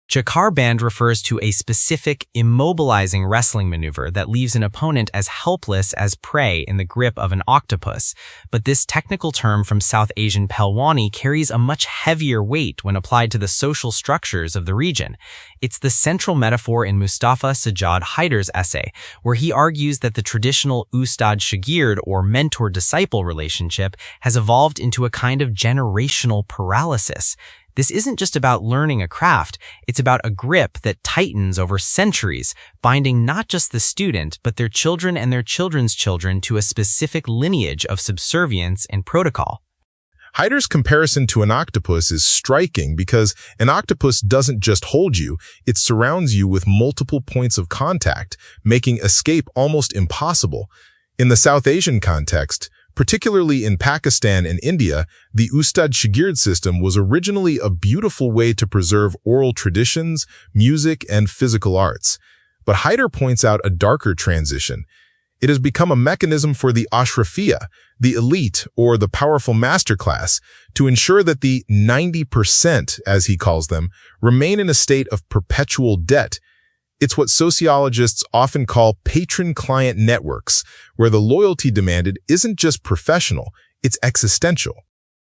Jakar band refers to a specific, immobilizing wrestling maneuver that leaves an opponent as helpless as prey in the grip of an octopus, but this technical term from South Asian Pelwani carries a much heavier weight when applied to the social structures of the region. It's the central metaphor in Mustafa Sajjad Haider's essay, where he argues that the traditional Ustad-Shagird or mentor-disciple relationship has evolved into a kind of generational paralysis. This isn't just about learning a craft, it's about a grip that tightens over centuries, binding not just the student, but their children and their children's children to a specific lineage of subservience and protocol. Haider's comparison to an octopus is striking because an octopus doesn't just hold you, it surrounds you with multiple points of contact, making escape almost impossible. In the South Asian context, particularly in Pakistan and India, the Ustad-Shagird system was originally a beautiful way to preserve oral traditions, music, and physical arts. But Haider points out a darker transition. It has become a mechanism for the Ashrafiyya, the elite or the powerful masterclass, to ensure that the 90%, as he calls them, remain in a state of perpetual debt. It's what sociologists often call patron-client networks, where the loyalty demanded isn't just professional, it's existential.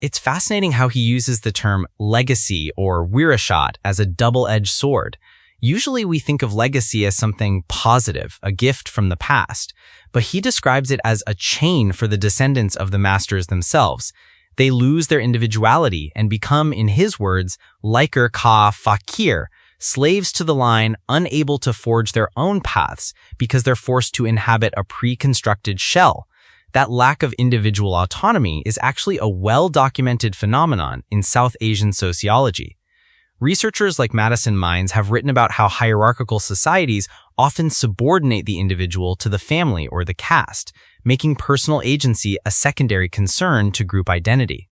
It's fascinating how he uses the term legacy or wirashat as a double-edged sword. Usually we think of legacy as something positive, a gift from the past, but he describes it as a chain for the descendants of the masters themselves. They lose their individuality and become, in his words, liker ka fakir, slaves to the line, unable to forge their own paths because they're forced to inhabit a pre-constructed shell. That lack of individual autonomy is actually a well-documented phenomenon in South Asian sociology. Researchers like Madison Mines have written about how hierarchical societies often subordinate the individual to the family or the caste, making personal agency a secondary concern to group identity.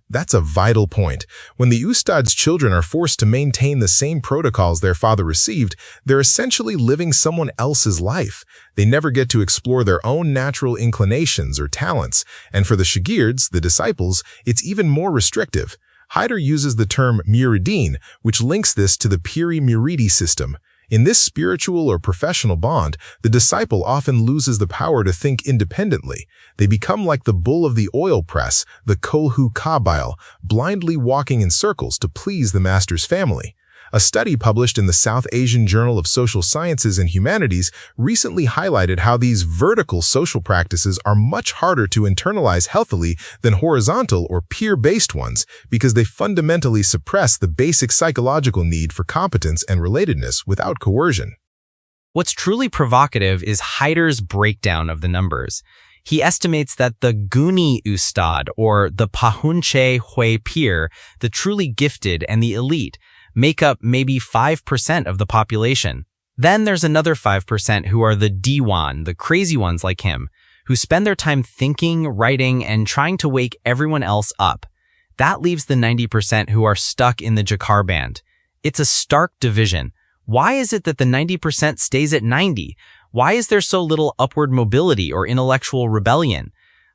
That's a vital point. When the Ustad's children are forced to maintain the same protocols their father received, they're essentially living someone else's life. They never get to explore their own natural inclinations or talents. And for the Shagirds, the disciples, it's even more restrictive. Haider uses the term muridin, which links this to the piri-muridi system. In this spiritual or professional bond, the disciple often loses the power to think independently. They become like the bull of the oil press, the kolhu kabile, blindly walking in circles to please the master's family. A study published in the South Asian Journal of Social Sciences and Humanities recently highlighted how these vertical social practices are much harder to internalize healthily than horizontal or peer-based ones because they fundamentally suppress the basic psychological need for competence and relatedness without coercion. What's truly provocative is Haider's breakdown of the numbers. He estimates that the Guni Ustad, or the Pahunche Hui Pir, the truly gifted and the elite, make up maybe 5% of the population. Then there's another 5% who are the Diwan, the crazy ones like him, who spend their time thinking, writing, and trying to wake everyone else up. That leaves the 90% who are stuck in the Jakar band. It's a stark division. Why is it that the 90% stays at 90? Why is there so little upward mobility or intellectual rebellion?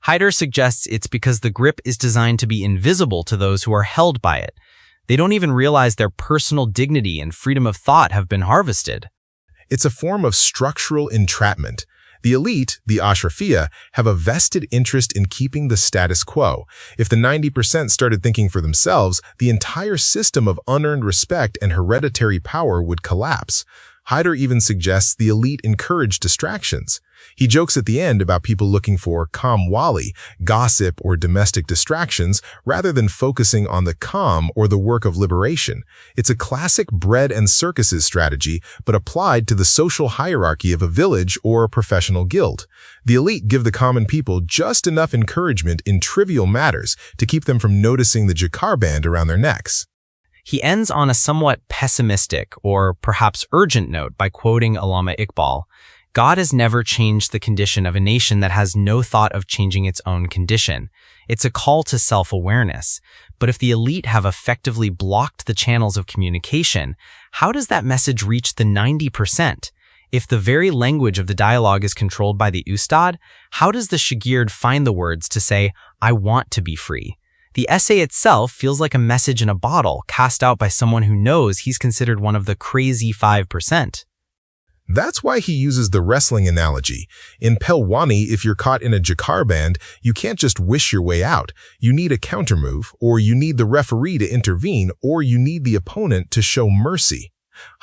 Haider suggests it's because the grip is designed to be invisible to those who are held by it. They don't even realize their personal dignity and freedom of thought have been harvested. It's a form of structural entrapment. The elite, the Ashrafiyya, have a vested interest in keeping the status quo. If the 90% started thinking for themselves, the entire system of unearned respect and hereditary power would collapse. Haider even suggests the elite encourage distractions. He jokes at the end about people looking for kamwali, gossip or domestic distractions, rather than focusing on the kam or the work of liberation. It's a classic bread and circuses strategy, but applied to the social hierarchy of a village or a professional guild. The elite give the common people just enough encouragement in trivial matters to keep them from noticing the Jakar band around their necks. He ends on a somewhat pessimistic or perhaps urgent note by quoting Allama Iqbal. God has never changed the condition of a nation that has no thought of changing its own condition. It's a call to self-awareness. But if the elite have effectively blocked the channels of communication, how does that message reach the 90%? If the very language of the dialogue is controlled by the Ustad, how does the Shagird find the words to say, "I want to be free"? The essay itself feels like a message in a bottle cast out by someone who knows he's considered one of the crazy 5%. That's why he uses the wrestling analogy. In Pelwani, if you're caught in a jakar band, you can't just wish your way out. You need a countermove, or you need the referee to intervene, or you need the opponent to show mercy.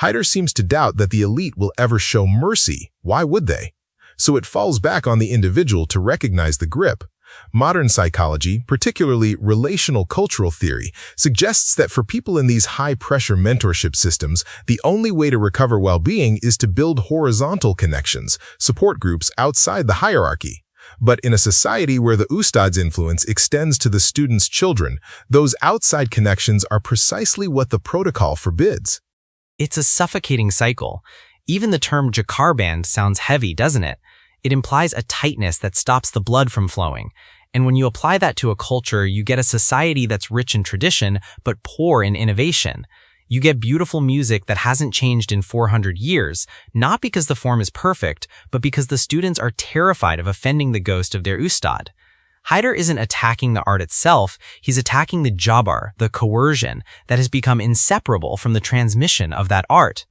Haider seems to doubt that the elite will ever show mercy. Why would they? So it falls back on the individual to recognize the grip. Modern psychology, particularly relational cultural theory, suggests that for people in these high-pressure mentorship systems, the only way to recover well-being is to build horizontal connections, support groups outside the hierarchy. But in a society where the ustad's influence extends to the student's children, those outside connections are precisely what the protocol forbids. It's a suffocating cycle. Even the term jakar band sounds heavy, doesn't it? It implies a tightness that stops the blood from flowing. And when you apply that to a culture, you get a society that's rich in tradition, but poor in innovation. You get beautiful music that hasn't changed in 400 years, not because the form is perfect, but because the students are terrified of offending the ghost of their ustad. Haider isn't attacking the art itself, he's attacking the jabar, the coercion, that has become inseparable from the transmission of that art.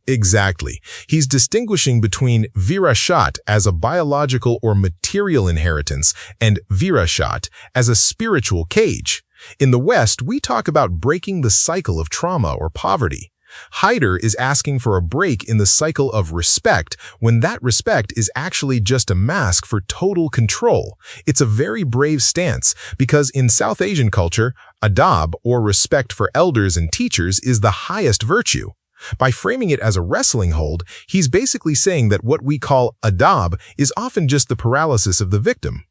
Exactly. He's distinguishing between virashat as a biological or material inheritance and virashat as a spiritual cage. In the West, we talk about breaking the cycle of trauma or poverty. Haider is asking for a break in the cycle of respect when that respect is actually just a mask for total control. It's a very brave stance because in South Asian culture, adab, or respect for elders and teachers, is the highest virtue. By framing it as a wrestling hold, he's basically saying that what we call adab is often just the paralysis of the victim.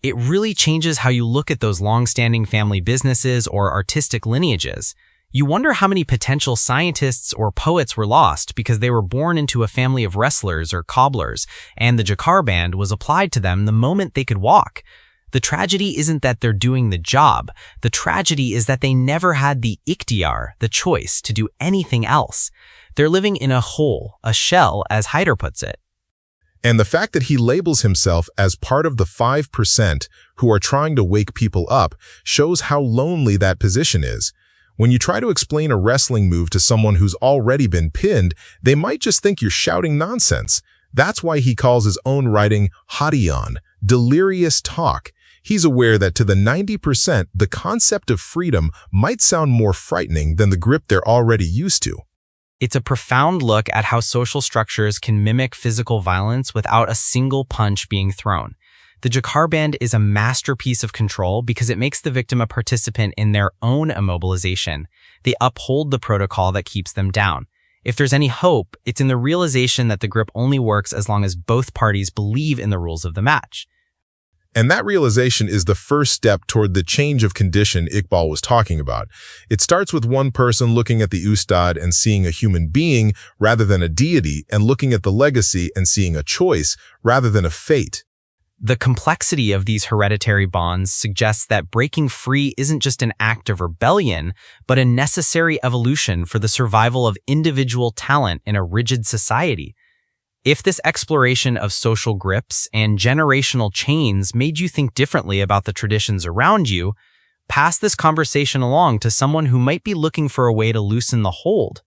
It really changes how you look at those long-standing family businesses or artistic lineages. You wonder how many potential scientists or poets were lost because they were born into a family of wrestlers or cobblers, and the jakar band was applied to them the moment they could walk. The tragedy isn't that they're doing the job. The tragedy is that they never had the ikhtiar, the choice, to do anything else. They're living in a hole, a shell, as Haider puts it. And the fact that he labels himself as part of the 5% who are trying to wake people up shows how lonely that position is. When you try to explain a wrestling move to someone who's already been pinned, they might just think you're shouting nonsense. That's why he calls his own writing hadiyan, delirious talk. He's aware that to the 90%, the concept of freedom might sound more frightening than the grip they're already used to. It's a profound look at how social structures can mimic physical violence without a single punch being thrown. The jakar band is a masterpiece of control because it makes the victim a participant in their own immobilization. They uphold the protocol that keeps them down. If there's any hope, it's in the realization that the grip only works as long as both parties believe in the rules of the match. And that realization is the first step toward the change of condition Iqbal was talking about. It starts with one person looking at the ustad and seeing a human being rather than a deity, and looking at the legacy and seeing a choice rather than a fate. The complexity of these hereditary bonds suggests that breaking free isn't just an act of rebellion, but a necessary evolution for the survival of individual talent in a rigid society. If this exploration of social grips and generational chains made you think differently about the traditions around you, pass this conversation along to someone who might be looking for a way to loosen the hold.